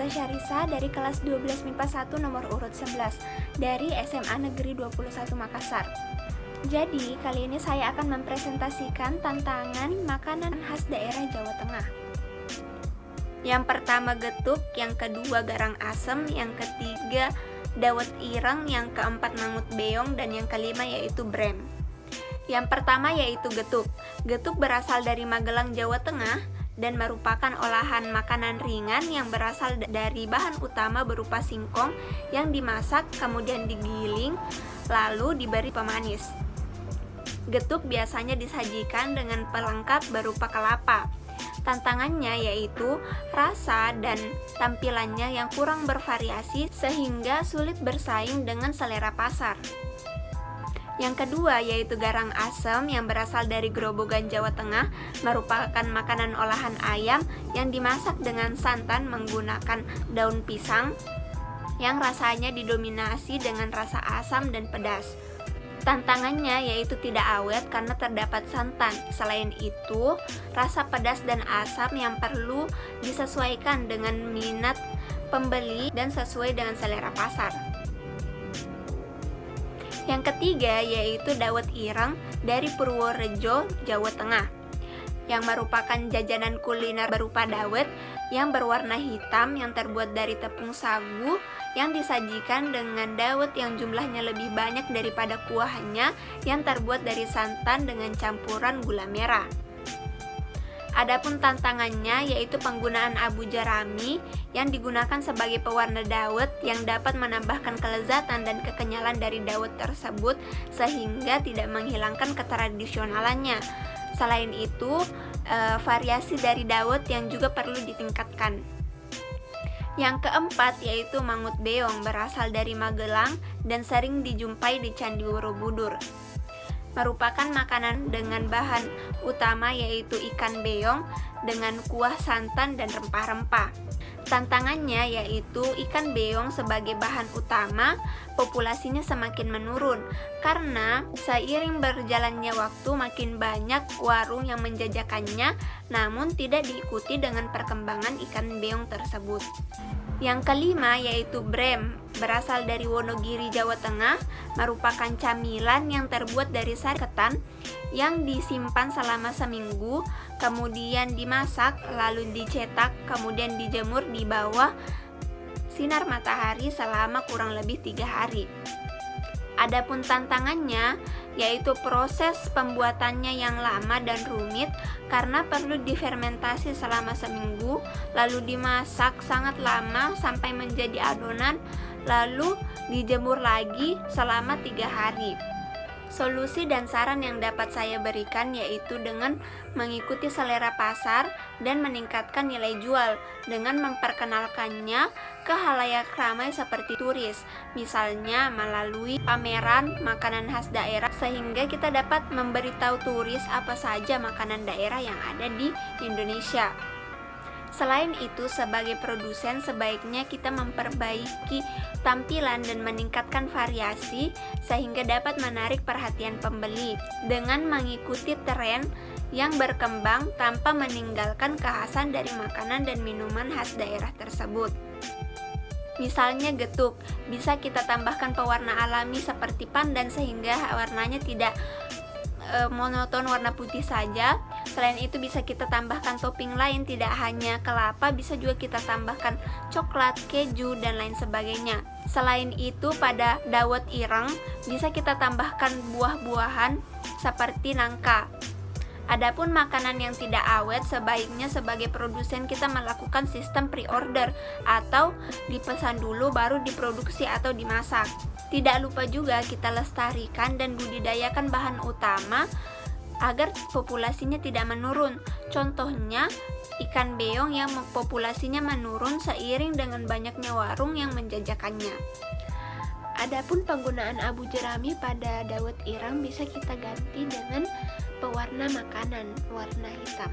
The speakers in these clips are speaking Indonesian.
Nurhayati Syarisa dari kelas 12 MIPA 1 nomor urut 11 dari SMA Negeri 21 Makassar. Jadi, kali ini saya akan mempresentasikan tantangan makanan khas daerah Jawa Tengah. Yang pertama getuk, yang kedua garang asem, yang ketiga dawet ireng, yang keempat mangut beong, dan yang kelima yaitu brem. Yang pertama yaitu getuk. Getuk berasal dari Magelang, Jawa Tengah, dan merupakan olahan makanan ringan yang berasal dari bahan utama berupa singkong yang dimasak kemudian digiling lalu diberi pemanis. Getuk biasanya disajikan dengan pelengkap berupa kelapa. Tantangannya yaitu rasa dan tampilannya yang kurang bervariasi sehingga sulit bersaing dengan selera pasar. Yang kedua yaitu garang asem yang berasal dari Grobogan, Jawa Tengah, merupakan makanan olahan ayam yang dimasak dengan santan menggunakan daun pisang yang rasanya didominasi dengan rasa asam dan pedas. Tantangannya yaitu tidak awet karena terdapat santan. Selain itu, rasa pedas dan asam yang perlu disesuaikan dengan minat pembeli dan sesuai dengan selera pasar. Yang ketiga yaitu dawet ireng dari Purworejo, Jawa Tengah, yang merupakan jajanan kuliner berupa dawet yang berwarna hitam yang terbuat dari tepung sagu yang disajikan dengan dawet yang jumlahnya lebih banyak daripada kuahnya yang terbuat dari santan dengan campuran gula merah. Adapun tantangannya yaitu penggunaan abu jerami yang digunakan sebagai pewarna dawet yang dapat menambahkan kelezatan dan kekenyalan dari dawet tersebut sehingga tidak menghilangkan ketradisionalannya. Selain itu, variasi dari dawet yang juga perlu ditingkatkan. Yang keempat yaitu mangut beong, berasal dari Magelang dan sering dijumpai di Candi Borobudur. Merupakan makanan dengan bahan utama yaitu ikan beong dengan kuah santan dan rempah-rempah. Tantangannya yaitu ikan beong sebagai bahan utama populasinya semakin menurun karena seiring berjalannya waktu makin banyak warung yang menjajakannya namun tidak diikuti dengan perkembangan ikan beong tersebut. Yang kelima yaitu brem, berasal dari Wonogiri, Jawa Tengah, merupakan camilan yang terbuat dari sari ketan yang disimpan selama seminggu, kemudian dimasak, lalu dicetak, kemudian dijemur di bawah sinar matahari selama kurang lebih 3 hari. Adapun tantangannya yaitu proses pembuatannya yang lama dan rumit karena perlu difermentasi selama seminggu, lalu dimasak sangat lama sampai menjadi adonan, lalu dijemur lagi selama 3 hari. Solusi dan saran yang dapat saya berikan yaitu dengan mengikuti selera pasar dan meningkatkan nilai jual dengan memperkenalkannya ke halayak ramai seperti turis, misalnya melalui pameran makanan khas daerah sehingga kita dapat memberitahu turis apa saja makanan daerah yang ada di Indonesia. Selain itu, sebagai produsen sebaiknya kita memperbaiki tampilan dan meningkatkan variasi sehingga dapat menarik perhatian pembeli dengan mengikuti tren yang berkembang tanpa meninggalkan kekhasan dari makanan dan minuman khas daerah tersebut. Misalnya getuk, bisa kita tambahkan pewarna alami seperti pandan sehingga warnanya tidak monoton warna putih saja. Selain itu bisa kita tambahkan topping lain, tidak hanya kelapa, bisa juga kita tambahkan coklat, keju, dan lain sebagainya. Selain itu pada dawet ireng bisa kita tambahkan buah-buahan seperti nangka. Adapun makanan yang tidak awet sebaiknya sebagai produsen kita melakukan sistem pre-order atau dipesan dulu baru diproduksi atau dimasak. Tidak lupa juga kita lestarikan dan budidayakan bahan utama agar populasinya tidak menurun. Contohnya ikan beong yang populasinya menurun seiring dengan banyaknya warung yang menjajakannya. Adapun penggunaan abu jerami pada dawet ireng bisa kita ganti dengan pewarna makanan warna hitam.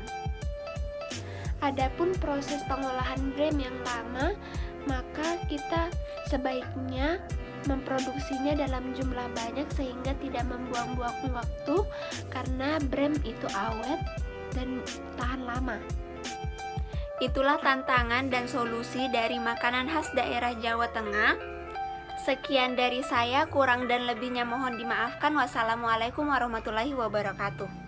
Adapun proses pengolahan brem yang lama, maka kita sebaiknya memproduksinya dalam jumlah banyak sehingga tidak membuang-buang waktu karena brem itu awet dan tahan lama. Itulah tantangan dan solusi dari makanan khas daerah Jawa Tengah. Sekian dari saya, kurang dan lebihnya mohon dimaafkan. Wassalamualaikum warahmatullahi wabarakatuh.